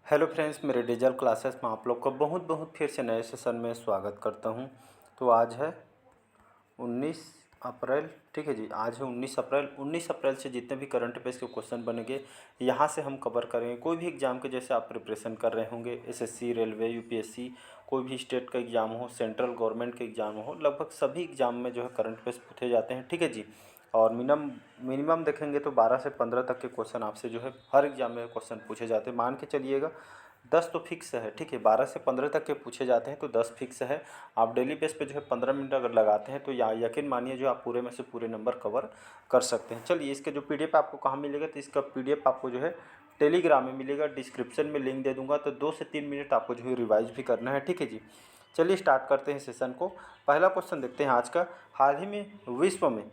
Hello friends, मेरे digital classes में आप लोग का बहुत बहुत फिर से नए सेशन में स्वागत करता हूं। तो आज है 19 अप्रैल। ठीक है जी, आज है 19 अप्रैल। 19 अप्रैल से जितने भी करंट अफेयर्स के क्वेश्चन बनेंगे यहाँ से हम कवर करेंगे। कोई भी एग्ज़ाम के जैसे आप प्रिपरेशन कर रहे होंगे, एसएससी, रेलवे, यूपीएससी, कोई भी स्टेट का एग्ज़ाम हो, सेंट्रल गवर्नमेंट के एग्ज़ाम हो, लगभग सभी एग्ज़ाम में जो है करंट अफेयर्स पूछे जाते हैं। ठीक है जी। और मिनिमम देखेंगे तो 12 से 15 तक के क्वेश्चन आपसे जो है हर एग्ज़ाम में क्वेश्चन पूछे जाते हैं। मान के चलिएगा 10 तो फिक्स है। ठीक है, 12 से 15 तक के पूछे जाते हैं तो 10 फिक्स है। आप डेली बेस पे जो है 15 मिनट अगर लगाते हैं तो यकीन मानिए जो आप पूरे में से पूरे नंबर कवर कर सकते हैं। चलिए, इसके जो पीडीएफ आपको कहाँ मिलेगा, तो इसका पीडीएफ आपको जो है टेलीग्राम में मिलेगा। डिस्क्रिप्शन में लिंक दे दूंगा। तो 2 से 3 मिनट आपको जो है रिवाइज भी करना है। ठीक है जी, चलिए स्टार्ट करते हैं सेशन को। पहला क्वेश्चन देखते हैं आज का। हाल ही में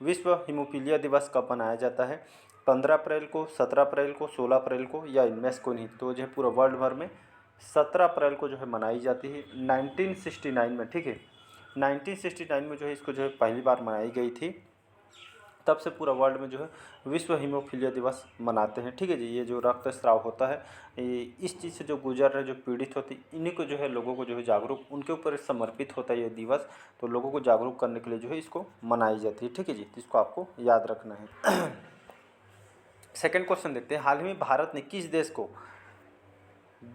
विश्व हीमोफीलिया दिवस कब मनाया जाता है? 15 अप्रैल को, 17 अप्रैल को, 16 अप्रैल को या इनमें से कोई नहीं? तो जो है पूरा वर्ल्ड भर में 17 अप्रैल को जो है मनाई जाती है 1969 में। ठीक है, 1969 में जो है इसको जो है पहली बार मनाई गई थी। तब से पूरा वर्ल्ड में जो है विश्व हीमोफीलिया दिवस मनाते हैं। ठीक है जी, ये जो रक्तस्राव होता है, ये इस चीज़ से जो गुजर रहे, जो पीड़ित होती, इन्हीं को जो है लोगों को जो है जागरूक, उनके ऊपर समर्पित होता है ये दिवस। तो लोगों को जागरूक करने के लिए जो है इसको मनाई जाती है। ठीक है जी, तो इसको आपको याद रखना है। सेकेंड क्वेश्चन देखते हैं। हाल ही में भारत ने किस देश को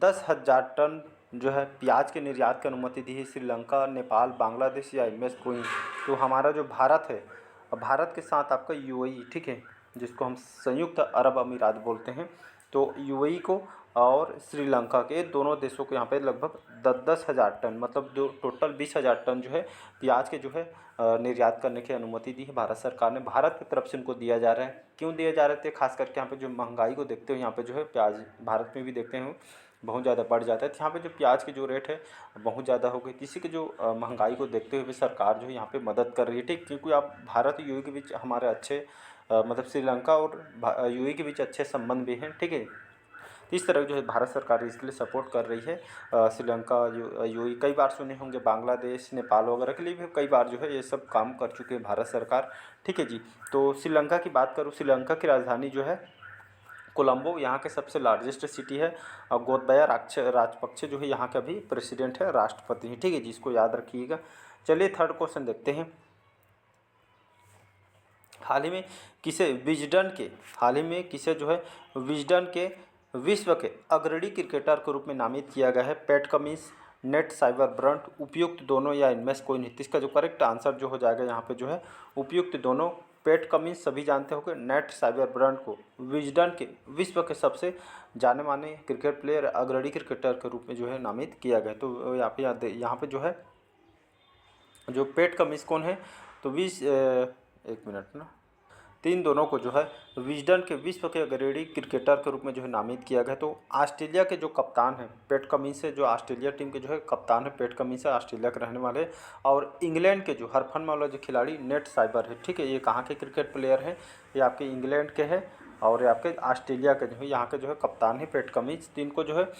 10,000 टन जो है प्याज के निर्यात की अनुमति दी है? श्रीलंका, नेपाल, बांग्लादेश या इनमें से कोई? तो हमारा जो भारत है, भारत के साथ आपका यूएई, ठीक है, जिसको हम संयुक्त अरब अमीरात बोलते हैं, तो यूएई को और श्रीलंका के दोनों देशों को यहाँ पे लगभग 10,000 टन, मतलब जो टोटल 20,000 टन जो है प्याज के जो है निर्यात करने की अनुमति दी है भारत सरकार ने। भारत की तरफ से उनको दिया जा रहा है। क्यों दिया जा रहे थे? खास करके यहाँ पे जो महंगाई को देखते हो, यहाँ पे जो है प्याज भारत में भी देखते हैं बहुत ज़्यादा बढ़ जाता है। तो यहाँ पे जो प्याज की जो रेट है बहुत ज़्यादा हो गई। इसी के जो महंगाई को देखते हुए सरकार जो है यहाँ पे मदद कर रही है। ठीक, क्योंकि आप भारत यूएई के बीच हमारे अच्छे मतलब श्रीलंका और यूएई के बीच अच्छे संबंध भी हैं। ठीक है, तो इस तरह जो है भारत सरकार इसके लिए सपोर्ट कर रही है। श्रीलंका, यूएई, कई बार सुने होंगे, बांग्लादेश, नेपाल वगैरह के लिए भी कई बार जो है ये सब काम कर चुके हैं भारत सरकार। ठीक है जी, तो श्रीलंका की बात करूँ, श्रीलंका की राजधानी जो है कोलंबो यहाँ के सबसे लार्जेस्ट सिटी है। और गोतबाया राजपक्षे जो है यहाँ के अभी प्रेसिडेंट है, राष्ट्रपति हैं। ठीक है जी, इसको याद रखिएगा। चलिए थर्ड क्वेश्चन देखते हैं। हाल ही में किसे जो है विजडन के विश्व के अग्रणी क्रिकेटर के रूप में नामित किया गया है? पैट कमिंस, नेट साइबरब्रंट, उपयुक्त दोनों या इनमें से कोई नहीं? तो इसका जो करेक्ट आंसर जो हो जाएगा यहाँ पे जो है उपयुक्त दोनों। पैट कमिंस सभी जानते होंगे, नेट साइबरब्रंट को विजडन के विश्व के सबसे जाने माने क्रिकेट प्लेयर, अग्रणी क्रिकेटर के रूप में जो है नामित किया गया। तो यहाँ पे जो है जो पैट कमिंस कौन है? तो एक मिनट ना, तीन दोनों को जो है विजडन के विश्व के अग्रणी क्रिकेटर के रूप में जो है नामित किया गया। तो ऑस्ट्रेलिया के जो कप्तान हैं पैट कमिंस है, जो ऑस्ट्रेलिया टीम के जो है कप्तान है पैट कमिंस है, ऑस्ट्रेलिया के रहने वाले। और इंग्लैंड के जो हरफनमौला जो खिलाड़ी नेट साइबर है, ठीक है, ये कहाँ के क्रिकेट प्लेयर हैं? ये आपके इंग्लैंड के हैं और ये आपके ऑस्ट्रेलिया के जो है यहाँ के जो है कप्तान है पैट कमिंस। तो इनको जो है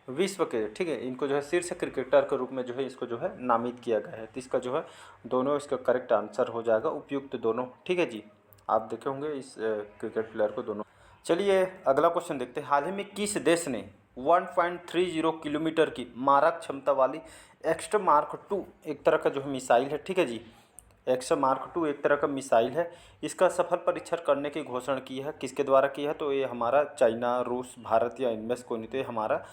विश्व के, ठीक है, इनको जो है शीर्ष क्रिकेटर के रूप में जो है इसको जो है नामित किया गया है। तो इसका जो है दोनों इसका करेक्ट आंसर हो जाएगा उपयुक्त दोनों। ठीक है जी, आप देखे होंगे इस क्रिकेट प्लेयर को दोनों। चलिए अगला क्वेश्चन देखते हैं। हाल ही में किस देश ने 1.30 किलोमीटर की मारक क्षमता वाली एक्स्ट्रा मार्क 2 एक तरह का जो है मिसाइल है? ठीक है जी, एक्स्ट्रा मार्क 2 एक तरह का मिसाइल है। इसका सफल परीक्षण करने की घोषणा की है, किसके द्वारा की है? तो ये हमारा चाइना, रूस, भारत या इनमें से कोई नहीं। तो ये हमारा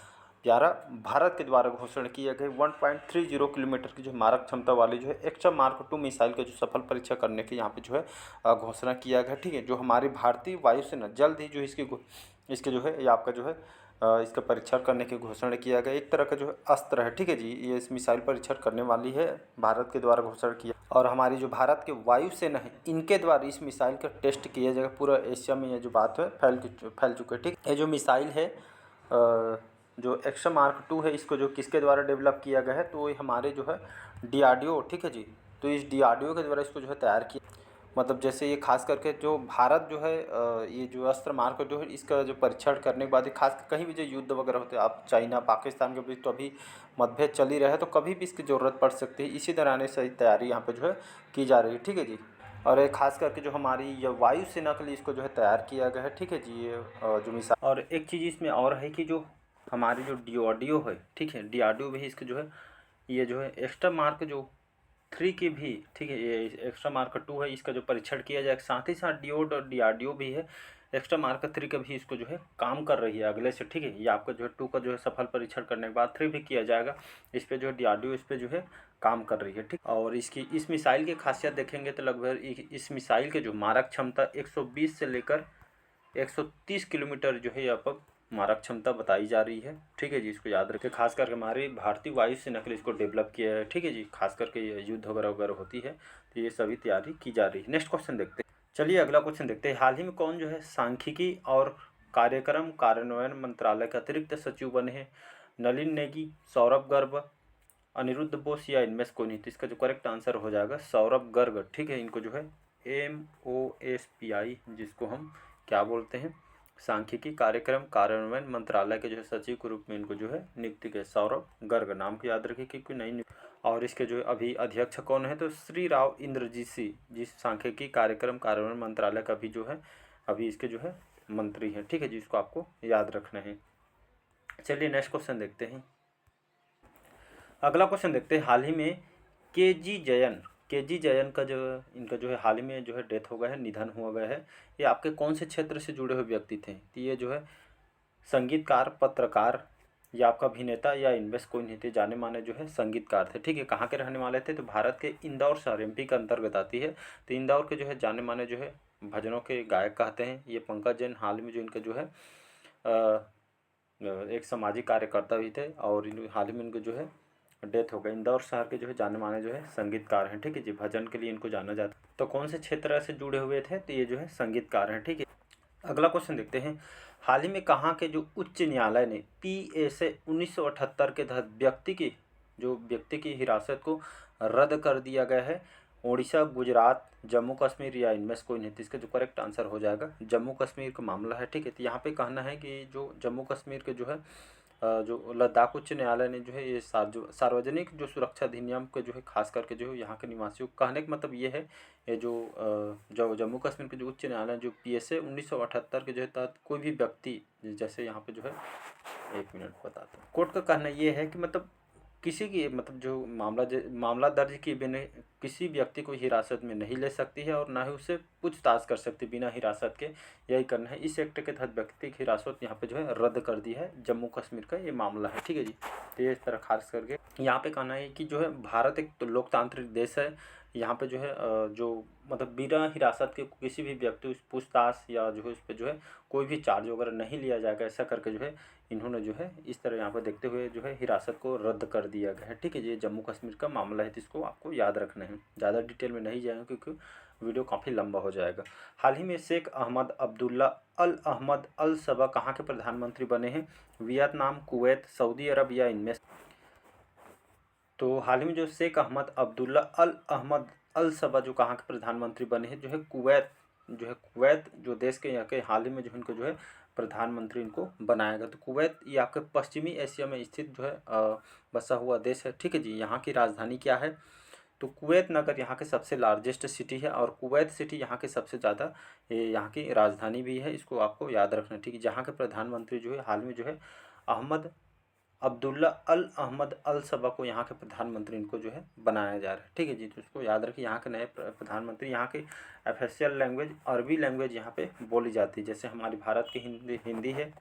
प्यारा भारत के द्वारा घोषणा किया गया 1.30 किलोमीटर की जो मारक क्षमता वाली जो है एक्स्ट्रा मार्क 2 मिसाइल का जो सफल परीक्षा करने की यहाँ पे जो है घोषणा किया गया। ठीक है, जो हमारी भारतीय वायुसेना जल्द ही जो इसके जो है ये आपका जो है इसका परीक्षण करने की घोषणा किया गया। एक तरह का जो है अस्त्र है। ठीक है जी, ये इस मिसाइल परीक्षण करने वाली है, भारत के द्वारा घोषणा किया। और हमारी जो भारत के वायुसेना है इनके द्वारा इस मिसाइल का टेस्ट किया जाएगा। पूरा एशिया में ये जो बात है फैल चुके। ठीक, ये जो मिसाइल है जो एक्स्ट्रा मार्क 2 है, इसको जो किसके द्वारा डेवलप किया गया है? तो ये हमारे जो है डीआरडीओ, ठीक है जी, तो इस डीआरडीओ के द्वारा इसको जो है तैयार किया। मतलब जैसे ये खास करके जो भारत जो है ये जो अस्त्र मार्क जो है इसका जो परीक्षण करने के बाद खास कर कहीं भी जो युद्ध वगैरह होते हैं, आप चाइना पाकिस्तान के बीच तो अभी मतभेद चल ही रहा है, तो कभी भी इसकी ज़रूरत पड़ सकती है। इसी तरह से तैयारी यहाँ पे जो है की जा रही है। ठीक है जी, और ये खास करके जो हमारी ये वायुसेना के लिए इसको जो है तैयार किया गया है। ठीक है जी, ये जो मिसाइल। और एक चीज़ इसमें और है कि जो हमारी जो DRDO है, ठीक है, DRDO भी इसके जो है ये जो है एक्स्ट्रा मार्क जो 3 की भी, ठीक है, ये एक्स्ट्रा मार्क 2 है, इसका जो परीक्षण किया जाएगा। साथ ही साथ DOD और DRDO भी है, एक्स्ट्रा मार्क 3 का भी इसको जो है काम कर रही है अगले से, ठीक है। ये आपका जो है 2 का जो है सफल परीक्षण करने के बाद 3 भी किया जाएगा। इस पर जो है DRDO इस पर जो है काम कर रही है, ठीक। और इसकी इस मिसाइल की खासियत देखेंगे तो लगभग इस मिसाइल के जो मारक क्षमता 120 से लेकर 130 किलोमीटर जो है यहाँ पर मारक क्षमता बताई जा रही है, ठीक है जी। इसको याद रखें, खास करके हमारी भारतीय वायुसेना के लिए इसको डेवलप किया है, ठीक है जी। खास करके ये युद्ध वगैरह वगैरह होती है तो ये सभी तैयारी की जा रही है। नेक्स्ट क्वेश्चन देखते हैं। चलिए अगला क्वेश्चन देखते हैं। हाल ही में कौन जो है सांख्यिकी और कार्यक्रम कार्यान्वयन मंत्रालय के अतिरिक्त सचिव बने हैं? नलिन नेगी, सौरभ गर्ग, अनिरुद्ध बोस या इनमें से कोई नहीं। तो इसका जो करेक्ट आंसर हो जाएगा सौरभ गर्ग, ठीक है। इनको जो है MOSPI जिसको हम क्या बोलते हैं, सांख्यिकी कार्यक्रम कार्यान्वयन मंत्रालय के जो है सचिव के रूप में इनको जो है नियुक्ति के, सौरभ गर्ग नाम को याद रखिए क्योंकि नहीं। और इसके जो है अभी अध्यक्ष कौन है? तो श्री राव इंद्रजीत सिंह, जिस सांख्यिकी कार्यक्रम कार्यान्वयन मंत्रालय का भी जो है अभी इसके जो है मंत्री हैं, ठीक है, जिसको आपको याद रखना है। चलिए नेक्स्ट क्वेश्चन देखते हैं। अगला क्वेश्चन देखते हैं। हाल ही में KG जयन का जो इनका जो है हाल ही में जो है डेथ हो गया है, निधन हुआ गया है। ये आपके कौन से क्षेत्र से जुड़े हुए व्यक्ति थे? तो ये जो है संगीतकार, पत्रकार या आपका अभिनेता या इनमें से कोई नहीं थे। जाने माने जो है संगीतकार थे, ठीक है। कहाँ के रहने वाले थे? तो भारत के इंदौर शहर MP के अंतर्गत आती है। तो इंदौर के जो है जाने माने जो है भजनों के गायक कहते हैं ये पंकज जैन। हाल में जो इनका जो है एक सामाजिक कार्यकर्ता भी थे और हाल ही में इनको जो है डेथ हो गई। इंदौर शहर के जो है जाने माने जो है संगीतकार हैं, ठीक है जी। भजन के लिए इनको जाना जाता है। तो कौन से क्षेत्र से जुड़े हुए थे? तो ये जो है संगीतकार हैं, ठीक है। अगला क्वेश्चन देखते हैं। हाल ही में कहाँ के जो उच्च न्यायालय ने PSA 1978 के तहत व्यक्ति की हिरासत को रद्द कर दिया गया है? उड़ीसा, गुजरात, जम्मू कश्मीर या इनमें से कोई नहीं। इसका जो करेक्ट आंसर हो जाएगा जम्मू कश्मीर का मामला है, ठीक है। तो यहाँ पे कहना है कि जो जम्मू कश्मीर के जो है जो लद्दाख उच्च न्यायालय ने जो है ये सार्वजनिक जो सुरक्षा अधिनियम के जो है खास करके जो है यहाँ के निवासियों, कहने का मतलब ये है ये जो जम्मू कश्मीर के जो उच्च न्यायालय जो PSA 1978 के जो है तहत कोई भी व्यक्ति, जैसे यहाँ पे जो है 1 मिनट बताता हूँ। कोर्ट का कहना ये है कि मतलब किसी की मतलब जो मामला दर्ज किए बिना किसी व्यक्ति को हिरासत में नहीं ले सकती है और ना ही उससे पूछताछ कर सकती बिना हिरासत के। यही करना है। इस एक्ट के तहत व्यक्ति की हिरासत यहाँ पे जो है रद्द कर दी है। जम्मू कश्मीर का ये मामला है, ठीक है जी। तो ये इस तरह खास करके यहाँ पे कहना है कि जो है भारत एक तो लोकतांत्रिक देश है। यहाँ पे जो है जो मतलब बिना हिरासत के किसी भी व्यक्ति उस पूछताछ या जो है उस पर जो है कोई भी चार्ज वगैरह नहीं लिया जाएगा। ऐसा करके जो है इन्होंने जो है इस तरह यहाँ पर देखते हुए जो है हिरासत को रद्द कर दिया गया है, ठीक है। ये जम्मू कश्मीर का मामला है तो इसको आपको याद रखना है। ज़्यादा डिटेल में नहीं जाएंगे क्योंकि वीडियो काफ़ी लंबा हो जाएगा। हाल ही में शेख अहमद अब्दुल्ला अल अहमद अल सबा कहाँ के प्रधानमंत्री बने हैं? वियतनाम, कुवैत, सऊदी अरब या इनमें? तो हाल ही में जो शेख अहमद अब्दुल्ला अल अहमद अल सबा जो कहाँ के प्रधानमंत्री बने हैं? जो है कुवैत जो देश के यहाँ के हाल ही में जो इनको जो है प्रधानमंत्री इनको बनाया गया। तो कुवैत ये आपके पश्चिमी एशिया में स्थित जो है बसा हुआ देश है, ठीक है जी। यहाँ की राजधानी क्या है? तो कुवैत नगर यहाँ के सबसे लार्जेस्ट सिटी है और कुवैत सिटी यहाँ के सबसे ज़्यादा यहाँ की राजधानी भी है। इसको आपको याद रखना, ठीक है। जहाँ के प्रधानमंत्री जो है हाल में जो है अहमद अब्दुल्ला अल अहमद अल सबा को यहाँ के प्रधानमंत्री इनको जो है बनाया जा रहा है, ठीक है जी। तो इसको याद रखिए। यहाँ के नए प्रधानमंत्री, यहाँ की ऑफिशियल लैंग्वेज अरबी लैंग्वेज यहाँ पे बोली जाती है, जैसे हमारी भारत की हिंदी है।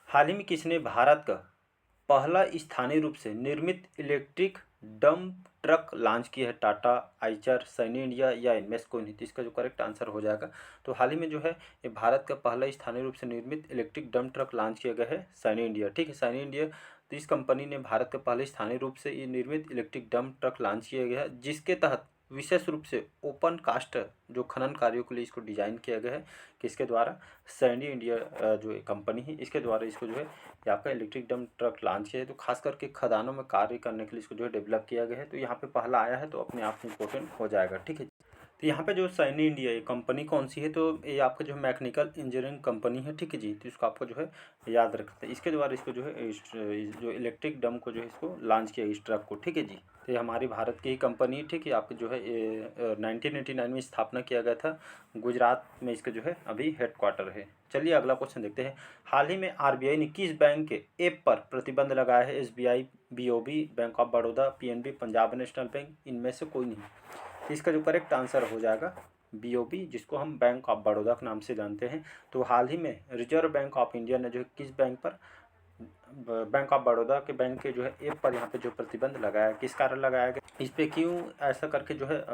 हाल ही में किसने भारत का पहला स्थानीय रूप से निर्मित इलेक्ट्रिक डंप ट्रक लॉन्च किया है? टाटा, आइचर, सैनी इंडिया या इनमें से कोई नहीं। तो इसका जो करेक्ट आंसर हो जाएगा तो हाल ही में जो है ये भारत का पहला स्थानीय रूप से निर्मित इलेक्ट्रिक डंप ट्रक लॉन्च किया गया है सैनी इंडिया, ठीक है। सैनी इंडिया, तो इस कंपनी ने भारत के पहले स्थानीय रूप से ये निर्मित इलेक्ट्रिक डंप ट्रक लॉन्च किया गया है, जिसके तहत विशेष रूप से ओपन कास्ट जो खनन कार्यों के लिए इसको डिजाइन किया गया है। किसके द्वारा? सैनी इंडिया जो कंपनी है इसके द्वारा इसको जो है यहाँ पे इलेक्ट्रिक डंप ट्रक लॉन्च किया है। तो खास करके खदानों में कार्य करने के लिए इसको जो है डेवलप किया गया है। तो यहाँ पे पहला आया है तो अपने आप में इम्पोर्टेंट हो जाएगा, ठीक है। तो यहाँ पे जो सैनी इंडिया ये कंपनी कौन सी है, तो ये आपका जो मैकेनिकल इंजीनियरिंग कंपनी है, ठीक है जी। तो इसको आपको जो है याद रखते हैं। इसके द्वारा इसको जो है जो इलेक्ट्रिक डम को जो है इसको लॉन्च किया इस ट्रक को, ठीक है जी। तो ये हमारी भारत की ही कंपनी है, ठीक है। आपके जो है ये 1989 में स्थापना किया गया था। गुजरात में इसका जो है अभी हेडक्वार्टर है। चलिए अगला क्वेश्चन देखते हैं। हाल ही में आरबीआई ने किस बैंक के ऐप पर प्रतिबंध लगाया है? SBI, BOB, bank of Baroda, PNB, Punjab national bank, इनमें से कोई नहीं। तो इसका जो करेक्ट आंसर हो जाएगा बीओबी, जिसको हम बैंक ऑफ बड़ौदा के नाम से जानते हैं। तो हाल ही में रिजर्व बैंक ऑफ इंडिया ने जो है किस बैंक पर, बैंक ऑफ बड़ौदा के बैंक के जो है ऐप पर यहाँ पे जो प्रतिबंध लगाया, किस कारण लगाया गया, इस पे क्यों ऐसा करके जो है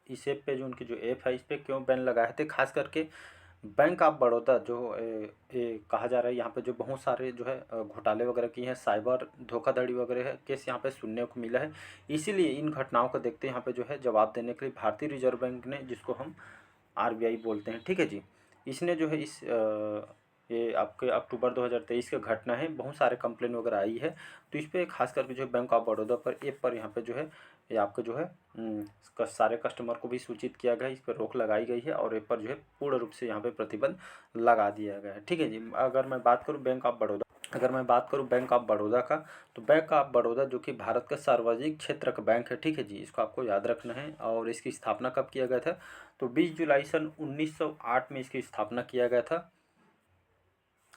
इस ऐप पे जो उनकी जो ऐप है इस पे क्यों बैन लगाए थे? खास करके बैंक ऑफ बड़ौदा जो कहा जा रहा है यहाँ पे जो बहुत सारे जो है घोटाले वगैरह किए हैं, साइबर धोखाधड़ी वगैरह है केस यहाँ पे सुनने को मिला है। इसीलिए इन घटनाओं को देखते यहाँ पे जो है जवाब देने के लिए भारतीय रिजर्व बैंक ने, जिसको हम आरबीआई बोलते हैं, ठीक है जी, इसने जो है ये आपके अक्टूबर 2023 का घटना है, बहुत सारे कंप्लेन वगैरह आई है। तो इस पर खास करके जो है बैंक ऑफ बड़ौदा पर ऐप पर यहाँ पे जो है ये आपके जो है सारे कस्टमर को भी सूचित किया गया है, इस पर रोक लगाई गई है और ऐप पर जो है पूर्ण रूप से यहाँ पे प्रतिबंध लगा दिया गया है, ठीक है जी। अगर मैं बात करूँ बैंक ऑफ बड़ौदा का, तो बैंक ऑफ बड़ौदा जो कि भारत का सार्वजनिक क्षेत्र का बैंक है, ठीक है जी, इसको आपको याद रखना है। और इसकी स्थापना कब किया गया था? तो 20 जुलाई सन 1908 में इसकी स्थापना किया गया था।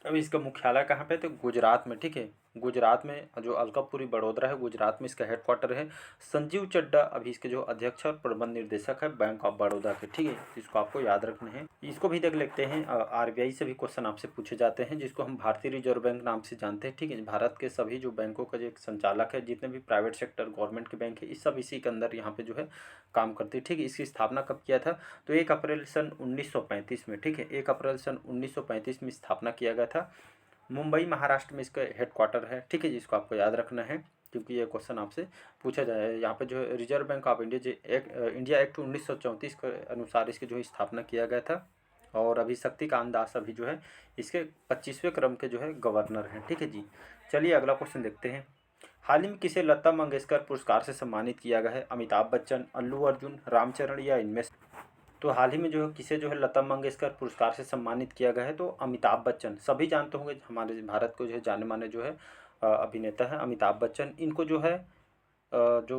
अब इसका मुख्यालय कहाँ पे? तो गुजरात में, ठीक है। गुजरात में जो अलकापुरी बड़ोदरा है, गुजरात में इसका हेडक्वार्टर है। संजीव चड्डा अभी इसके जो अध्यक्ष और प्रबंध निर्देशक है बैंक ऑफ बड़ौदा के, ठीक है। इसको आपको याद रखना है। इसको भी देख लेते हैं। आरबीआई से भी क्वेश्चन आपसे पूछे जाते हैं, जिसको हम भारतीय रिजर्व बैंक नाम से जानते हैं, ठीक है। भारत के सभी जो बैंकों का जो एक संचालक है, जितने भी प्राइवेट सेक्टर गवर्नमेंट के बैंक है, इस सब इसी के अंदर यहाँ पे जो है काम करती है, ठीक है। इसकी स्थापना कब किया था? तो 1 अप्रैल सन 1935 में, ठीक है। 1 अप्रैल सन 1935 में स्थापना किया गया था। मुंबई महाराष्ट्र में इसका हेडक्वार्टर है, ठीक है जी। इसको आपको याद रखना है क्योंकि ये क्वेश्चन आपसे पूछा जाए। यहाँ पे जो है रिजर्व बैंक ऑफ इंडिया जो इंडिया एक्ट 1934 के अनुसार इसकी जो है स्थापना किया गया था। और अभी शक्तिकांत दास अभी जो है इसके 25वें क्रम के जो है गवर्नर हैं, ठीक है जी। चलिए अगला क्वेश्चन देखते हैं। हाल ही में किसे लता मंगेशकर पुरस्कार से सम्मानित किया गया है? अमिताभ बच्चन, अल्लू अर्जुन, रामचरण या इनमें से? तो हाल ही में जो है किसे जो है लता मंगेशकर पुरस्कार से सम्मानित किया गया है? तो अमिताभ बच्चन, सभी जानते होंगे, हमारे भारत को जो है जाने माने जो है अभिनेता है अमिताभ बच्चन। इनको जो है जो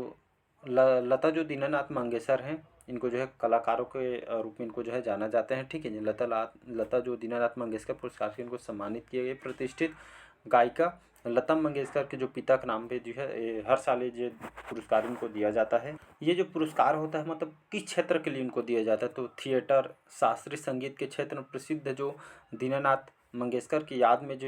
लता जो दीनानाथ मंगेशकर हैं, इनको जो है कलाकारों के रूप में इनको जो है जाना जाता है, ठीक है जी। लता जो दीनानाथ मंगेशकर पुरस्कार से इनको सम्मानित किए गए। प्रतिष्ठित गायिका लता मंगेशकर के जो पिता के नाम पे जो है हर साल ये पुरस्कार इनको दिया जाता है। ये जो पुरस्कार होता है मतलब किस क्षेत्र के लिए इनको दिया जाता है? तो थिएटर, शास्त्रीय संगीत के क्षेत्र में प्रसिद्ध जो दीनानाथ मंगेशकर की याद में जो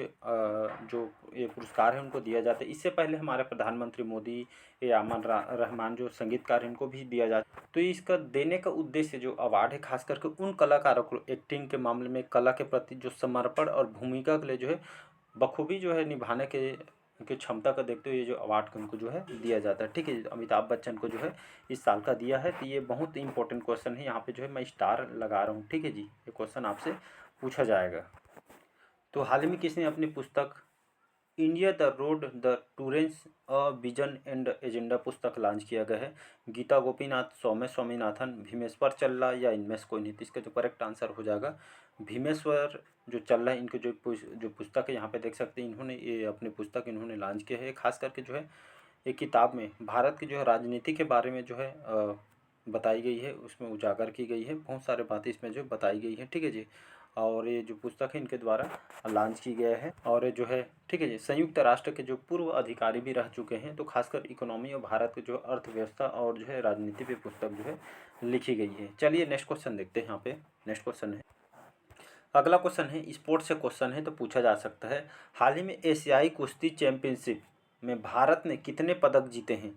ये पुरस्कार है उनको दिया जाता है। इससे पहले हमारे प्रधानमंत्री मोदी या रहमान जो संगीतकार इनको भी दिया जाता है। तो इसका देने का उद्देश्य जो अवार्ड है खास करके उन कलाकारों को एक्टिंग के मामले में कला के प्रति जो समर्पण और भूमिका के लिए जो है बखूबी जो है निभाने के उनकी क्षमता को देखते हुए ये जो अवार्ड उनको जो है दिया जाता है, ठीक है। अमिताभ बच्चन को जो है इस साल का दिया है। तो ये बहुत इंपॉर्टेंट क्वेश्चन है, यहाँ पे जो है मैं स्टार लगा रहा हूँ, ठीक है जी। ये क्वेश्चन आपसे पूछा जाएगा। तो हाल ही में किसने अपनी पुस्तक इंडिया द रोड द टूरेंस अ विजन एंड एजेंडा पुस्तक लॉन्च किया गया है? गीता गोपीनाथ, सौम्य स्वामीनाथन, भीमेश्वर चल्ला या इनमें से कोई नहीं? तो इसका जो करेक्ट आंसर हो जाएगा भीमेश्वर जो चल्ला है। इनको जो पुस्तक है यहाँ पे देख सकते हैं, इन्होंने ये अपनी पुस्तक इन्होंने लॉन्च किया है। खास करके जो है एक किताब में भारत की जो है राजनीति के बारे में जो है बताई गई है, उसमें उजागर की गई है, बहुत सारे बातें इसमें जो बताई गई है, ठीक है जी। और ये जो पुस्तक है इनके द्वारा लॉन्च की गया है। और ये जो है ठीक है जी, संयुक्त राष्ट्र के जो पूर्व अधिकारी भी रह चुके हैं। तो खासकर इकोनॉमी और भारत की जो अर्थव्यवस्था और जो है राजनीति पे पुस्तक जो है लिखी गई है। चलिए नेक्स्ट क्वेश्चन देखते हैं। यहाँ पे नेक्स्ट क्वेश्चन है, अगला क्वेश्चन है स्पोर्ट्स से क्वेश्चन है, तो पूछा जा सकता है हाल ही में एशियाई कुश्ती चैंपियनशिप में भारत ने कितने पदक जीते हैं?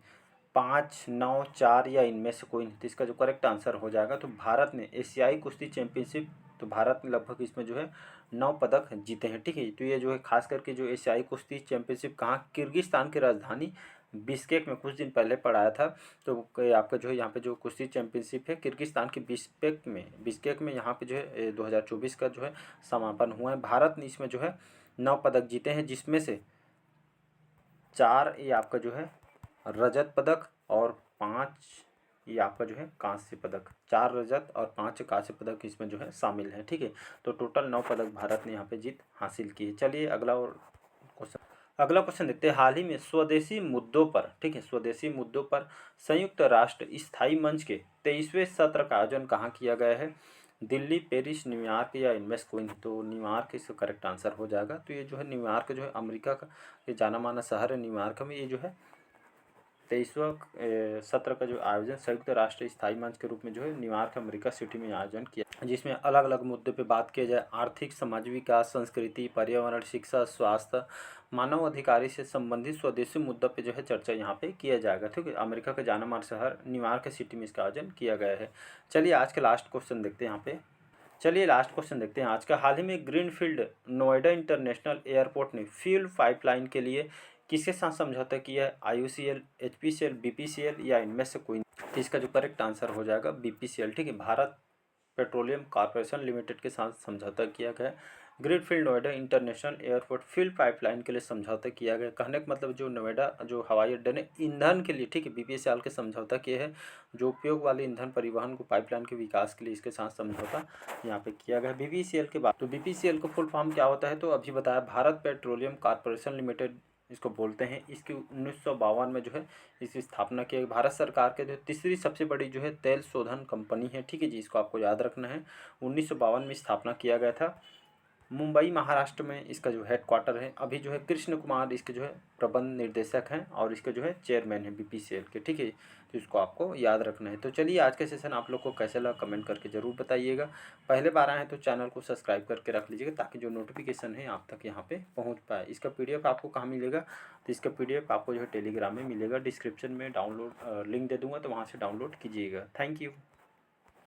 5, 9, 4 या इनमें से कोई नहीं? तो इसका जो करेक्ट आंसर हो जाएगा तो भारत ने एशियाई कुश्ती चैंपियनशिप, तो भारत ने लगभग इसमें जो है 9 पदक जीते हैं, ठीक है। तो ये जो है खास करके जो एशियाई कुश्ती चैंपियनशिप कहाँ, किर्गिस्तान की राजधानी बिश्केक में कुछ दिन पहले पढ़ाया था। तो आपका जो है यहाँ पे जो कुश्ती चैंपियनशिप है किर्गिस्तान की बिश्केक में यहाँ पे जो है 2024 का जो है समापन हुआ है। भारत ने इसमें जो है 9 पदक जीते हैं, जिसमें से 4 ये आपका जो है रजत पदक और 5 ये आपका जो है कांस्य पदक, 4 रजत और 5 कांस्य पदक इसमें जो है शामिल हैं। ठीक है, तो टोटल 9 पदक भारत ने यहाँ पे जीत हासिल की है। चलिए अगला क्वेश्चन देखते हैं। हाल ही में स्वदेशी मुद्दों पर, ठीक है, स्वदेशी मुद्दों पर संयुक्त राष्ट्र स्थायी मंच के 23वें सत्र का आयोजन कहाँ किया गया है? दिल्ली, पेरिस, न्यूयॉर्क या इनमें से कोई नहीं। तो न्यूयॉर्क इसका करेक्ट आंसर हो जाएगा। तो ये जो है न्यूयॉर्क जो है अमेरिका का ये जाना माना शहर है। न्यूयॉर्क में ये जो है 23वां सत्र का जो आयोजन संयुक्त राष्ट्र स्थायी मंच के रूप में जो है न्यूयॉर्क अमेरिका सिटी में आयोजन किया, जिसमें अलग अलग मुद्दे पे बात किया जाए। आर्थिक, समाज विकास, संस्कृति, पर्यावरण, शिक्षा, स्वास्थ्य, मानव अधिकारी से संबंधित स्वदेशी मुद्दों पे जो है चर्चा यहाँ पे किया जाएगा। ठीक है, अमेरिका का जाना माना शहर न्यूयॉर्क सिटी में इसका आयोजन किया गया है। चलिए आज का लास्ट क्वेश्चन देखते हैं यहाँ पे। चलिए लास्ट क्वेश्चन देखते हैं आज का। हाल ही में ग्रीनफील्ड नोएडा इंटरनेशनल एयरपोर्ट ने फ्यूल पाइपलाइन के लिए किसके साथ समझौता किया है? IOCL, HPCL, BPCL या इनमें से कोई? तो इसका जो करेक्ट आंसर हो जाएगा BPCL। ठीक है, भारत पेट्रोलियम कॉर्पोरेशन लिमिटेड के साथ समझौता किया गया। Greenfield Noida international airport fuel pipeline के लिए समझौता किया गया। कहने का मतलब जो नोएडा जो हवाई अड्डे ने ईंधन के लिए, ठीक है, BPCL के समझौता किए हैं। जो उपयोग वाले ईंधन परिवहन को पाइपलाइन के विकास के लिए इसके साथ समझौता यहाँ पे किया गया। BPCL के बाद तो BPCL का फुल फॉर्म क्या होता है? तो अभी बताया, भारत पेट्रोलियम कॉर्पोरेशन लिमिटेड इसको बोलते हैं। इसकी 1952 में जो है इसकी स्थापना की गई। भारत सरकार के जो तीसरी सबसे बड़ी जो है तेल शोधन कंपनी है। ठीक है जी, इसको आपको याद रखना है। 1952 में स्थापना किया गया था। मुंबई महाराष्ट्र में इसका जो हेडक्वार्टर है। अभी जो है कृष्ण कुमार इसके जो है प्रबंध निर्देशक हैं और इसके जो है चेयरमैन है BPCL के। ठीक है, तो इसको आपको याद रखना है। तो चलिए आज का सेशन आप लोग को कैसे लगा कमेंट करके ज़रूर बताइएगा। पहले बार आए हैं तो चैनल को सब्सक्राइब करके रख लीजिएगा ताकि जो नोटिफिकेशन है आप तक यहाँ पे पहुँच पाए। इसका PDF आपको कहाँ मिलेगा? तो इसका PDF आपको जो है टेलीग्राम में मिलेगा। डिस्क्रिप्शन में डाउनलोड लिंक दे दूँगा, तो वहाँ से डाउनलोड कीजिएगा। Thank you.